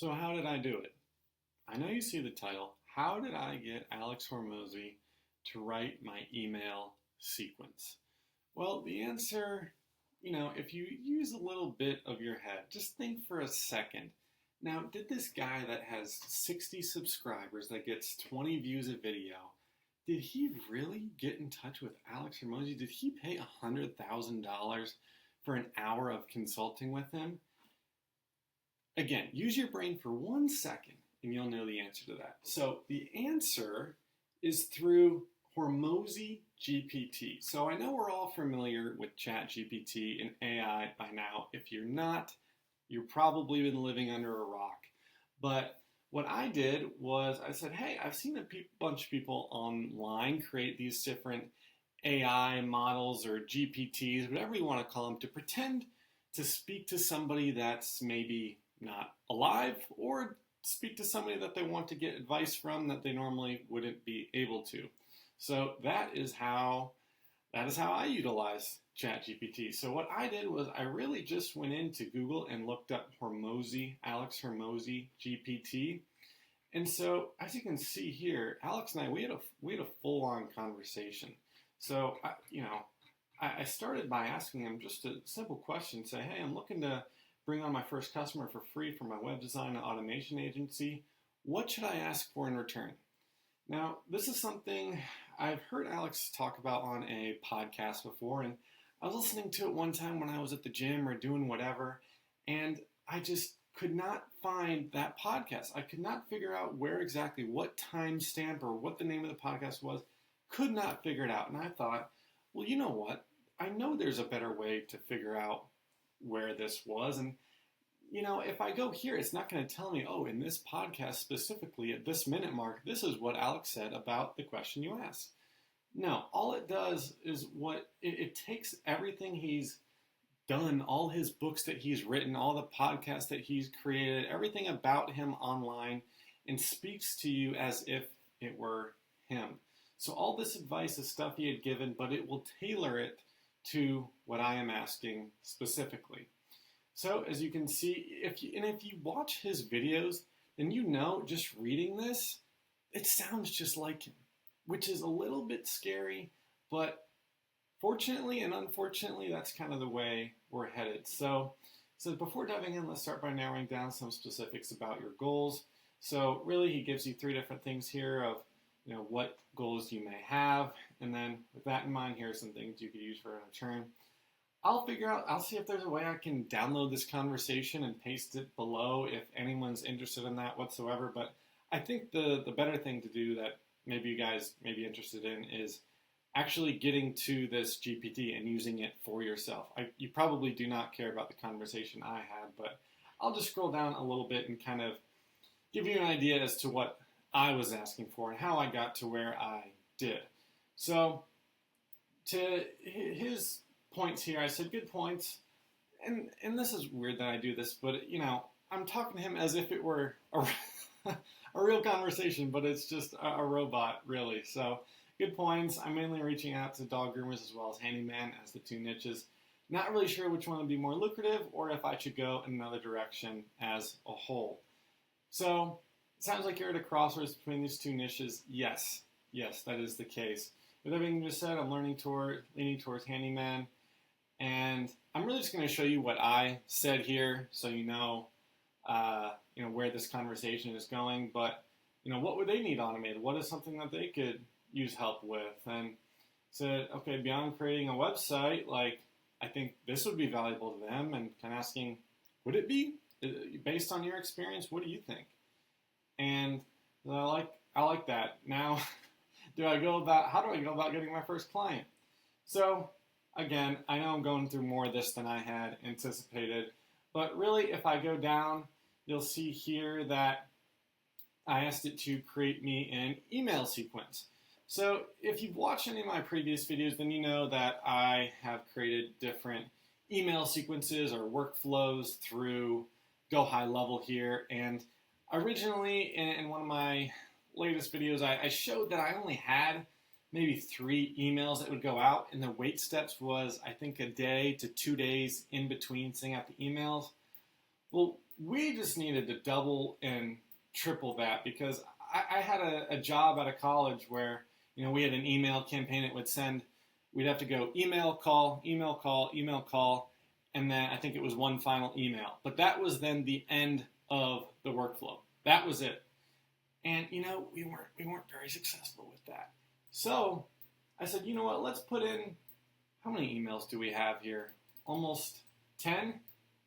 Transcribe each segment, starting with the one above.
So how did I do it? I know you see the title. How did I get Alex Hormozi to write my email sequence? Well, the answer, if you use a little bit of your head, just think for a second. Now, did this guy that has 60 subscribers that gets 20 views a video, did he really get in touch with Alex Hormozi? Did he pay $100,000 for an hour of consulting with him? Again, use your brain for 1 second and you'll know the answer to that. So the answer is through Hormozi GPT. So I know we're all familiar with Chat GPT and AI by now. If you're not, you've probably been living under a rock. But what I did was I said, hey, I've seen a bunch of people online create these different AI models or GPTs, whatever you want to call them, to pretend to speak to somebody that's maybe not alive, or speak to somebody that they want to get advice from that they normally wouldn't be able to. So that is how I utilize ChatGPT. So what I did was I really just went into Google and looked up Hormozi, Alex Hormozi GPT. And so as you can see here, Alex and I, we had a full-on conversation. So I started by asking him just a simple question. Say, hey, I'm looking to bring on my first customer for free for my web design and automation agency. What should I ask for in return? Now, this is something I've heard Alex talk about on a podcast before, and I was listening to it one time when I was at the gym or doing whatever, and I just could not find that podcast. I could not figure out where exactly, what timestamp or what the name of the podcast was. Could not figure it out. And I thought, well, you know what? I know there's a better way to figure out where this was. And, if I go here, it's not going to tell me, oh, in this podcast specifically at this minute mark, this is what Alex said about the question you asked. No, all it does is it takes everything he's done, all his books that he's written, all the podcasts that he's created, everything about him online, and speaks to you as if it were him. So all this advice is stuff he had given, but it will tailor it to what I am asking specifically. So as you can see, if you watch his videos, then just reading this, it sounds just like him, which is a little bit scary, but fortunately and unfortunately, that's kind of the way we're headed. So before diving in, let's start by narrowing down some specifics about your goals. So really, he gives you 3 different things here of what goals you may have, and then with that in mind, here are some things you could use for in return. I'll see if there's a way I can download this conversation and paste it below if anyone's interested in that whatsoever. But I think the better thing to do that maybe you guys may be interested in is actually getting to this GPT and using it for yourself. You probably do not care about the conversation I had, but I'll just scroll down a little bit and kind of give you an idea as to what I was asking for and how I got to where I did. So to his points here, I said good points, and this is weird that I do this, but I'm talking to him as if it were a real conversation, but it's just a robot, really. So good points. I'm mainly reaching out to dog groomers as well as handyman as the 2 niches. Not really sure which one would be more lucrative or if I should go in another direction as a whole. So it sounds like you're at a crossroads between these 2 niches. Yes, that is the case. With everything you just said, I'm leaning towards handyman, and I'm really just going to show you what I said here, so you know where this conversation is going. But what would they need automated? What is something that they could use help with? And said, okay, beyond creating a website, I think this would be valuable to them, and kind of asking, would it be based on your experience? What do you think? And I like that. Now, how do I go about getting my first client? So again, I know I'm going through more of this than I had anticipated, but really if I go down, you'll see here that I asked it to create me an email sequence. So if you've watched any of my previous videos, then you know that I have created different email sequences or workflows through Go High Level here. And originally in one of my latest videos, I showed that I only had maybe 3 emails that would go out, and the wait steps was, I think, a day to 2 days in between sending out the emails. Well, we just needed to double and triple that, because I had a job out of college where, we had an email campaign. It would send, we'd have to go email, call, email, call, email, call, and then I think it was one final email. But that was then the end of the workflow. That was it. And, we weren't very successful with that. So I said, you know what, let's put in, how many emails do we have here? Almost 10?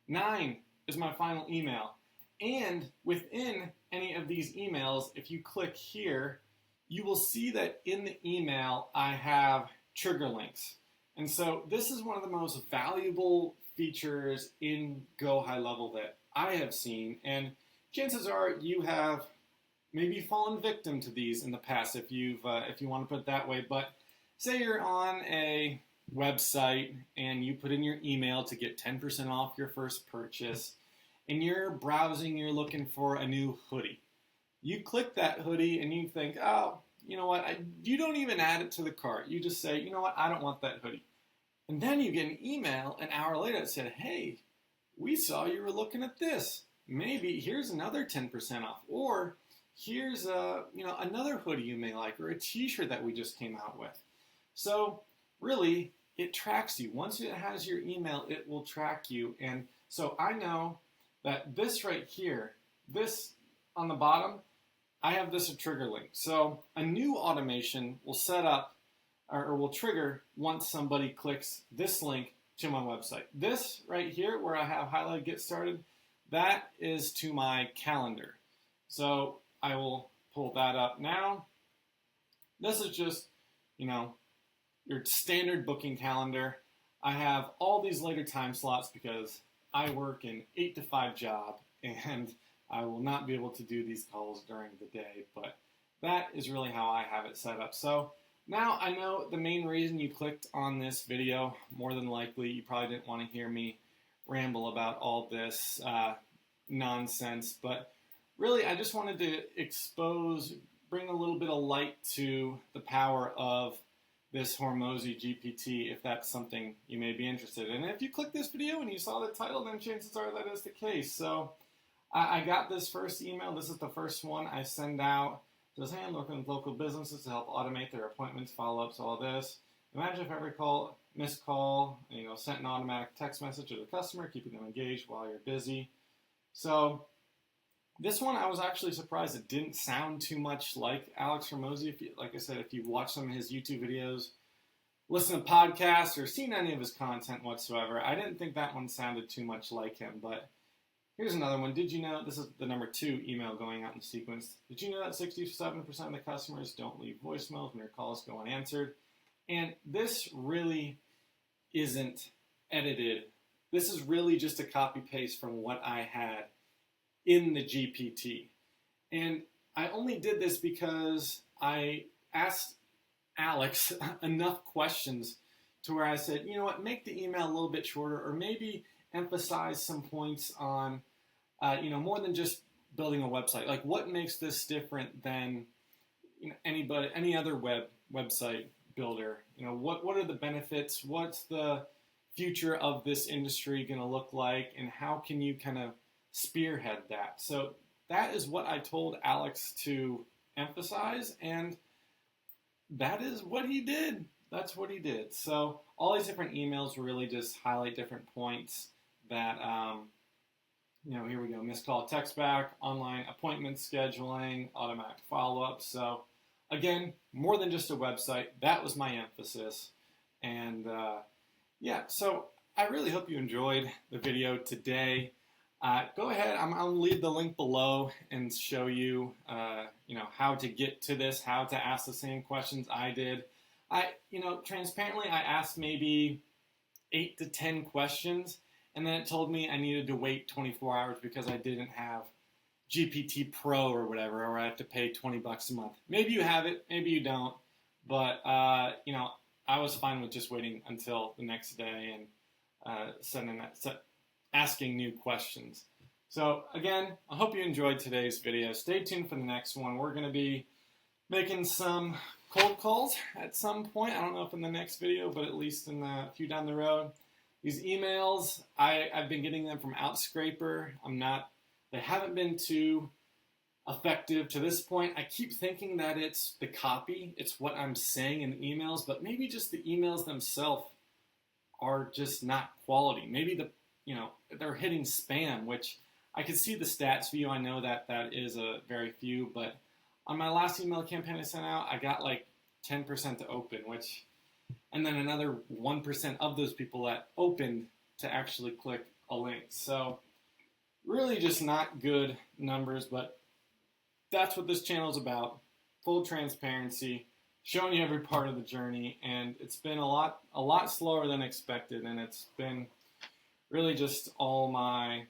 9 is my final email. And within any of these emails, if you click here, you will see that in the email I have trigger links. And so this is one of the most valuable features in Go High Level that I have seen. And chances are you have maybe fallen victim to these in the past, if you want to put it that way. But say you're on a website and you put in your email to get 10% off your first purchase, and you're browsing, you're looking for a new hoodie. You click that hoodie and you think, oh, you know what, you don't even add it to the cart. You just say, you know what, I don't want that hoodie. And then you get an email an hour later that said, hey, we saw you were looking at this. Maybe here's another 10% off. Or here's another hoodie you may like, or a t-shirt that we just came out with. So really, it tracks you. Once it has your email, it will track you. And so I know that this right here, this on the bottom, I have this a trigger link. So a new automation will set up or will trigger once somebody clicks this link to my website. This right here where I have highlighted get started, that is to my calendar. So I will pull that up now. This is just, your standard booking calendar. I have all these later time slots because I work an 8 to 5 job and I will not be able to do these calls during the day, but that is really how I have it set up. So now I know the main reason you clicked on this video. More than likely, you probably didn't want to hear me ramble about all this nonsense, but really I just wanted to bring a little bit of light to the power of this Hormozi GPT, if that's something you may be interested in. And if you click this video and you saw the title, then chances are that is the case. So I got this first email. This is the first one I send out. It says, hey, I'm working with local businesses to help automate their appointments, follow-ups, all this. Imagine if every missed call, sent an automatic text message to the customer, keeping them engaged while you're busy. So this one, I was actually surprised it didn't sound too much like Alex Hormozi. Like I said, if you've watched some of his YouTube videos, listened to podcasts, or seen any of his content whatsoever, I didn't think that one sounded too much like him. But here's another one. Did you know, this is the number 2 email going out in sequence. Did you know that 67% of the customers don't leave voicemails when their calls go unanswered? And this really isn't edited. This is really just a copy paste from what I had in the GPT. And I only did this because I asked Alex enough questions to where I said, you know what, make the email a little bit shorter, or maybe emphasize some points on, more than just building a website. Like, what makes this different than any other website builder? What are the benefits? What's the future of this industry going to look like? And how can you kind of spearhead that? So that is what I told Alex to emphasize, and that is what he did. That's what he did. So all these different emails really just highlight different points that, here we go, missed call, text back, online appointment scheduling, automatic follow-up. So again, more than just a website, that was my emphasis. And so I really hope you enjoyed the video today. Go ahead, I'll leave the link below and show you, how to get to this, how to ask the same questions I did. Transparently, I asked maybe 8 to 10 questions, and then it told me I needed to wait 24 hours because I didn't have GPT Pro or whatever, or I have to pay $20 a month. Maybe you have it, maybe you don't, but, I was fine with just waiting until the next day and asking new questions. So again, I hope you enjoyed today's video. Stay tuned for the next one. We're going to be making some cold calls at some point. I don't know if in the next video, but at least in a few down the road. These emails, I've been getting them from Outscraper. I'm not They haven't been too effective to this point. I keep thinking that it's the copy, it's what I'm saying in the emails, but maybe just the emails themselves are just not quality. Maybe they're hitting spam, which I could see the stats view. I know that is a very few, but on my last email campaign I sent out, I got like 10% to open, and then another 1% of those people that opened to actually click a link. So really just not good numbers, but that's what this channel is about. Full transparency, showing you every part of the journey, and it's been a lot slower than expected, and it's been really just all my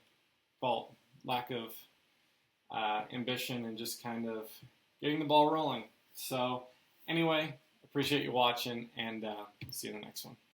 fault. Lack of ambition and just kind of getting the ball rolling. So anyway, appreciate you watching, and see you in the next one.